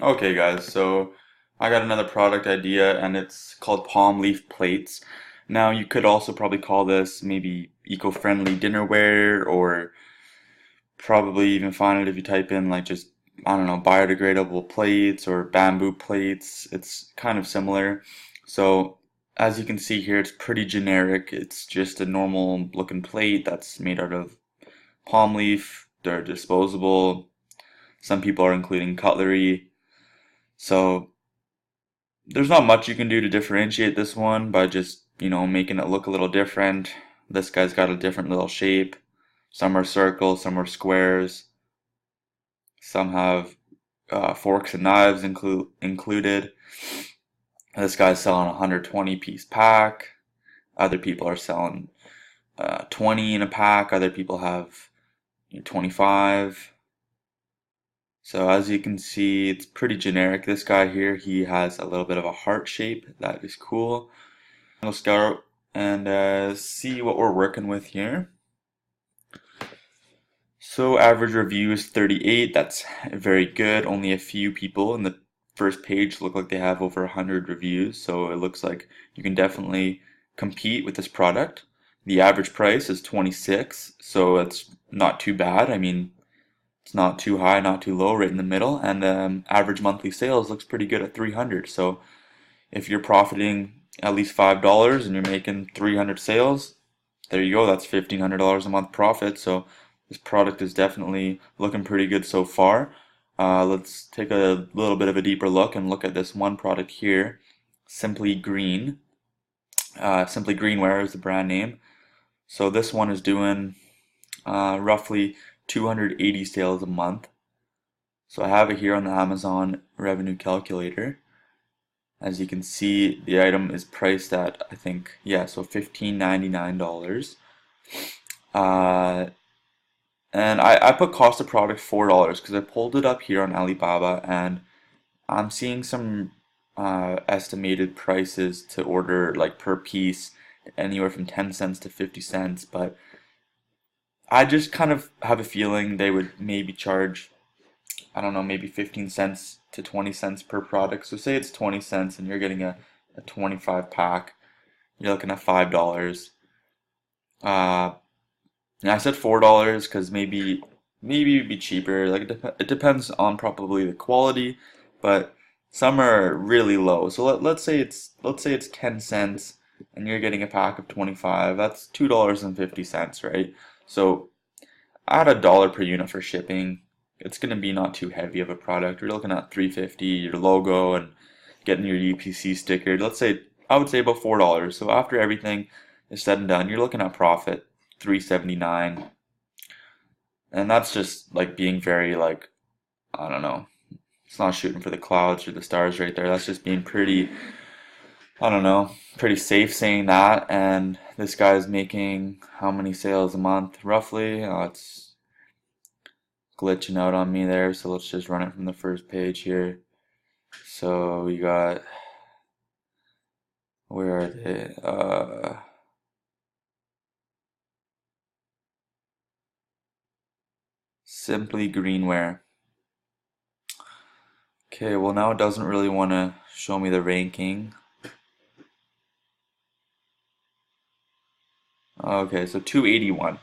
Okay guys, so I got another product idea and it's called palm leaf plates. Now you could also probably call this maybe eco-friendly dinnerware, or probably even find it if you type in like just, I don't know, biodegradable plates or bamboo plates. It's kind of similar. So as you can see here, it's pretty generic. It's just a normal looking plate that's made out of palm leaf. They're disposable. Some people are including cutlery. So there's not much you can do to differentiate this one by just, making it look a little different. This guy's got a different little shape. Some are circles, some are squares. Some have forks and knives included. This guy's selling a 120 piece pack. Other people are selling 20 in a pack. Other people have 25. So as you can see, it's pretty generic. This guy here, he has a little bit of a heart shape. That is cool. We'll scout and see what we're working with here. So average review is 38. That's very good. Only a few people in the first page look like they have over 100 reviews. So it looks like you can definitely compete with this product. The average price is 26, so it's not too bad. I mean, it's not too high, not too low, right in the middle. And average monthly sales looks pretty good at 300. So if you're profiting at least $5 and you're making 300 sales, there you go. That's $1,500 a month profit. So this product is definitely looking pretty good so far. Let's take a little bit of a deeper look and look at this one product here, Simply Green. Simply Greenware is the brand name. So this one is doing roughly 280 sales a month. So I have it here on the Amazon revenue calculator. As you can see, the item is priced at, I think, yeah, so $15.99. And I put cost of product $4 because I pulled it up here on Alibaba, and I'm seeing some estimated prices to order like per piece anywhere from 10 cents to 50 cents, but I just kind of have a feeling they would maybe charge, I don't know, maybe 15 cents to 20 cents per product. So say it's 20 cents and you're getting a 25 pack, you're looking at $5. Uh, and I said $4 because maybe it'd be cheaper. Like it depends on probably the quality, but some are really low. So let's say it's 10 cents and you're getting a pack of 25. That's $2.50, right? So add a dollar per unit for shipping. It's gonna be not too heavy of a product. You're looking at 350, your logo and getting your UPC sticker. I would say about $4. So after everything is said and done, you're looking at profit $3.79. And that's just like being very like, I don't know. It's not shooting for the clouds or the stars right there. That's just being pretty, I don't know, pretty safe saying that. And this guy's making how many sales a month roughly? It's glitching out on me there. So let's just run it from the first page here. So we got, where are they? Simply Greenware. Okay, well now it doesn't really want to show me the ranking. Okay, so 281.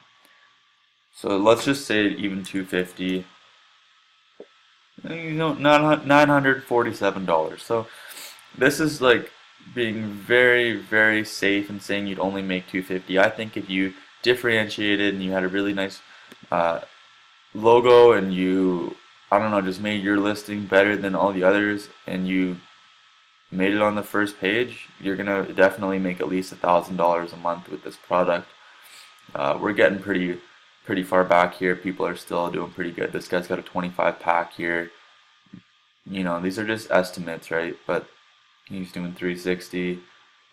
So let's just say even 250. $947. So this is like being very, very safe and saying you'd only make 250. I think if you differentiated and you had a really nice uh, logo and you, I don't know, just made your listing better than all the others and you made it on the first page, you're gonna definitely make at least $1,000 a month with this product. We're getting pretty far back here. People are still doing pretty good. This guy's got a 25 pack here. These are just estimates, right? But he's doing 360.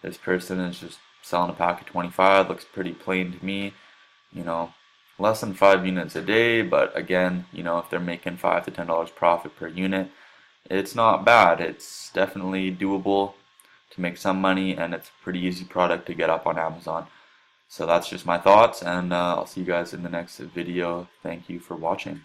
This person is just selling a pack of 25. Looks pretty plain to me. You know, less than 5 units a day, but again, if they're making $5 to $10 profit per unit, it's not bad. It's definitely doable to make some money, and it's a pretty easy product to get up on Amazon. So that's just my thoughts, and I'll see you guys in the next video. Thank you for watching.